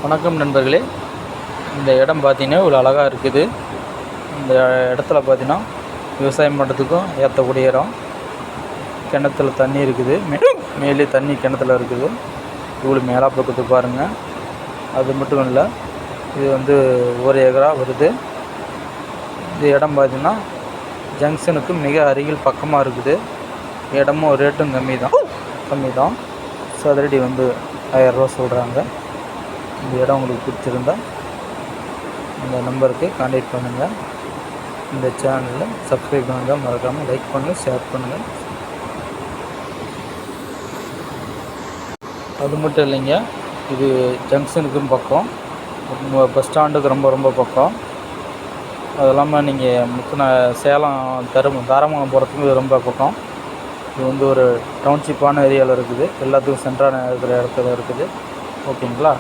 வணக்கம் நண்பர்களே. இந்த இடம் பார்த்தீங்கன்னா இவ்வளோ அழகாக இருக்குது. இந்த இடத்துல பார்த்தீங்கன்னா விவசாயம் பண்ணுறதுக்கும் ஏற்றக்கூடிய இடம். கிணத்துல தண்ணி இருக்குது, மேலே தண்ணி கிணத்துல இருக்குது. இவ்வளோ மேலே பக்கத்து பாருங்கள். அது மட்டும் இல்லை, இது 1 ஏக்கரா வருது. இந்த இடம் பார்த்தீங்கன்னா ஜங்ஷனுக்கு மிக அருகில் பக்கமாக இருக்குது. இடமும் ரேட்டும் கம்மி தான். சதுரடி 1000 ரூபா சொல்கிறாங்க. இந்த இடம் உங்களுக்கு பிடிச்சிருந்தால் இந்த நம்பருக்கு கான்டாக்ட் பண்ணுங்கள். இந்த சேனலில் சப்ஸ்கிரைப் பண்ணுங்கள், மறக்காமல் லைக் பண்ணுங்கள், ஷேர் பண்ணுங்கள். அது மட்டும் இல்லைங்க, இது ஜங்ஷனுக்கும் பக்கம், பஸ் ஸ்டாண்டுக்கு ரொம்ப பக்கம். அது இல்லாமல் நீங்கள் சேலம் தாராமங்கலம் போகிறதுக்கு ரொம்ப பக்கம். இது ஒரு டவுன்ஷிப்பான ஏரியாவில் இருக்குது. எல்லாத்துக்கும் சென்டரான இருக்கிற இடத்துல இருக்குது. ஓகேங்களா?